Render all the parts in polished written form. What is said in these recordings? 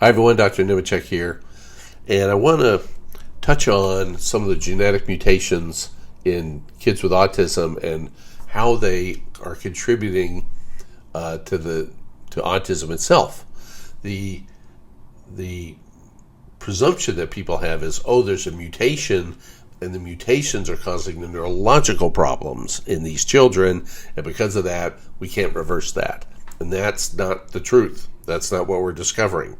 Hi everyone, Dr. Nemechek here, and I want to touch on some of the genetic mutations in kids with autism and how they are contributing to autism itself. The presumption that people have is, there's a mutation, and the mutations are causing the neurological problems in these children, and because of that, we can't reverse that. And that's not the truth. That's not what we're discovering.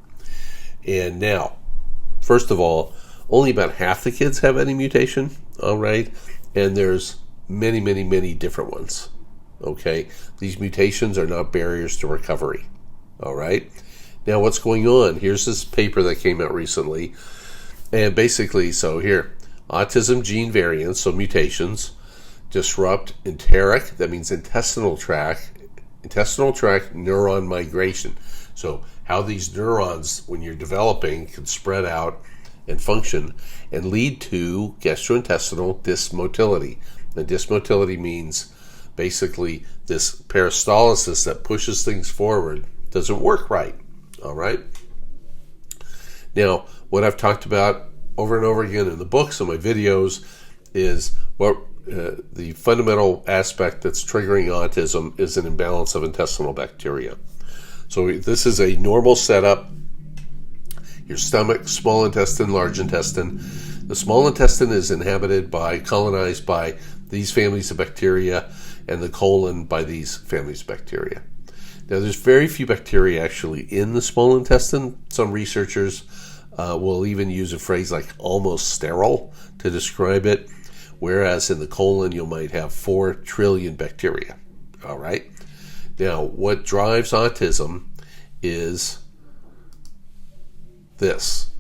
And now, first of all, only about half the kids have any mutation, all right? And there's many, many, many different ones, okay? These mutations are not barriers to recovery, all right? Now, what's going on? Here's this paper that came out recently. And basically, so here, autism gene variants, so mutations, disrupt enteric, that means intestinal tract neuron migration. So how these neurons, when you're developing, can spread out and function and lead to gastrointestinal dysmotility. The dysmotility means basically this peristalsis that pushes things forward doesn't work right. All right. Now, what I've talked about over and over again in the books and my videos is what the fundamental aspect that's triggering autism is an imbalance of intestinal bacteria. So this is a normal setup. Your stomach, small intestine, large intestine. The small intestine is colonized by these families of bacteria, and the colon by these families of bacteria. Now, there's very few bacteria actually in the small intestine. Some researchers will even use a phrase like almost sterile to describe it, whereas in the colon you might have 4 trillion bacteria. All right. Now, what drives autism is this.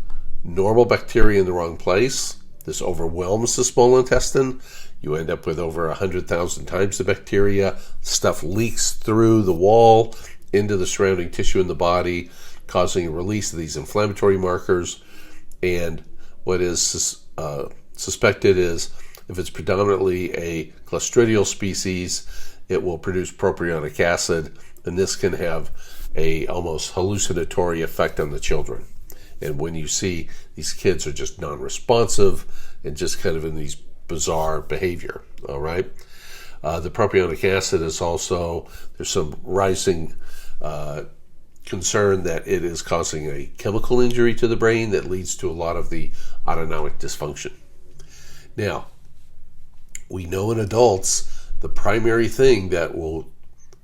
Normal bacteria in the wrong place. This overwhelms the small intestine. You end up with over 100,000 times the bacteria. Stuff leaks through the wall into the surrounding tissue in the body, causing a release of these inflammatory markers. And what is suspected is, if it's predominantly a Clostridial species, it will produce propionic acid, and this can have a almost hallucinatory effect on the children. And when you see these kids are just non-responsive and just kind of in these bizarre behavior, all right? The propionic acid is also, there's some rising concern that it is causing a chemical injury to the brain that leads to a lot of the autonomic dysfunction. Now, we know in adults, the primary thing that will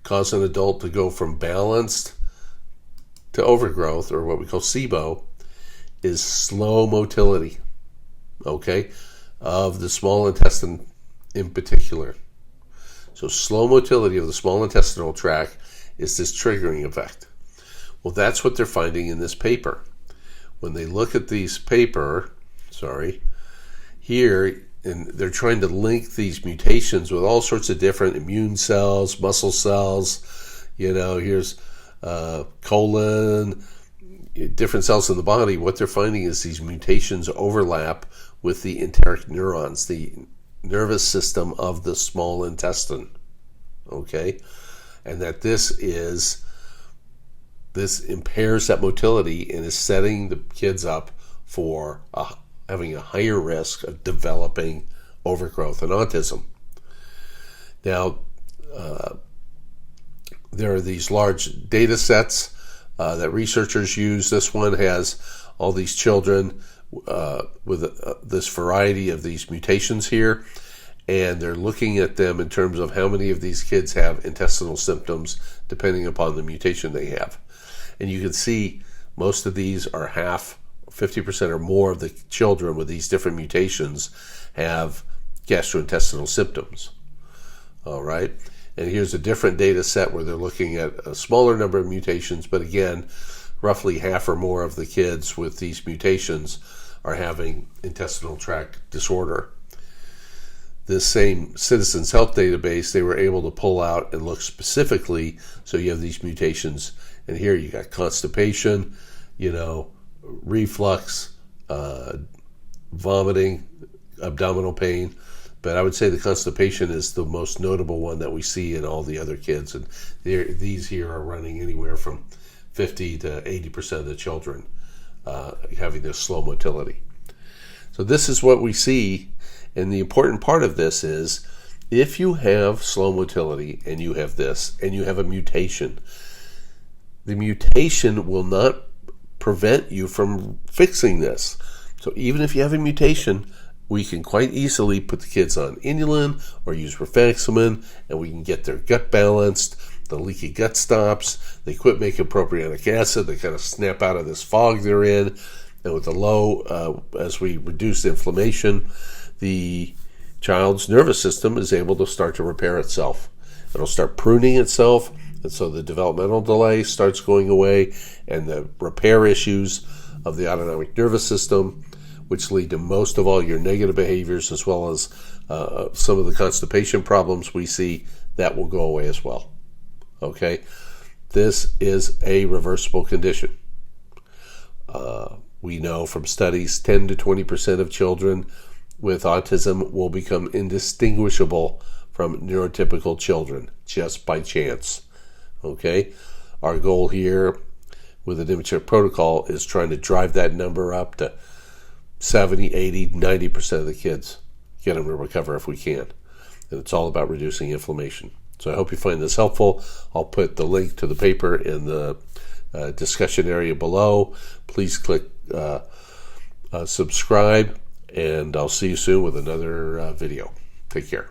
cause an adult to go from balanced to overgrowth, or what we call SIBO, is slow motility, okay, of the small intestine in particular. So slow motility of the small intestinal tract is this triggering effect. Well, that's what they're finding in this paper. When they look at these here, and they're trying to link these mutations with all sorts of different immune cells, muscle cells, here's colon, different cells in the body. What they're finding is these mutations overlap with the enteric neurons, the nervous system of the small intestine, okay? And that this impairs that motility and is setting the kids up for having a higher risk of developing overgrowth and autism. Now, there are these large data sets that researchers use. This one has all these children with this variety of these mutations here, and they're looking at them in terms of how many of these kids have intestinal symptoms depending upon the mutation they have. And you can see most of these are 50% or more of the children with these different mutations have gastrointestinal symptoms. All right. And here's a different data set where they're looking at a smaller number of mutations, but again, roughly half or more of the kids with these mutations are having intestinal tract disorder. This same Citizens Health database, they were able to pull out and look specifically, so you have these mutations, and here you got constipation, reflux, vomiting, abdominal pain. But I would say the constipation is the most notable one that we see in all the other kids. And these here are running anywhere from 50 to 80% of the children having this slow motility. So this is what we see, and the important part of this is if you have slow motility and you have this, and you have a mutation, the mutation will not prevent you from fixing this. So even if you have a mutation, we can quite easily put the kids on inulin or use rifaximin, and we can get their gut balanced. The leaky gut stops. They quit making propionic acid. They kind of snap out of this fog they're in. And with the low, as we reduce inflammation, the child's nervous system is able to start to repair itself. It'll start pruning itself, and so the developmental delay starts going away, and the repair issues of the autonomic nervous system, which lead to most of all your negative behaviors, as well as some of the constipation problems we see, that will go away as well. Okay? This is a reversible condition. We know from studies 10 to 20% of children with autism will become indistinguishable from neurotypical children just by chance. Okay? Our goal here with the Nemechek protocol is trying to drive that number up to 70, 80, 90% of the kids, get them to recover if we can. And it's all about reducing inflammation. So I hope you find this helpful. I'll put the link to the paper in the discussion area below. Please click subscribe, and I'll see you soon with another video. Take care.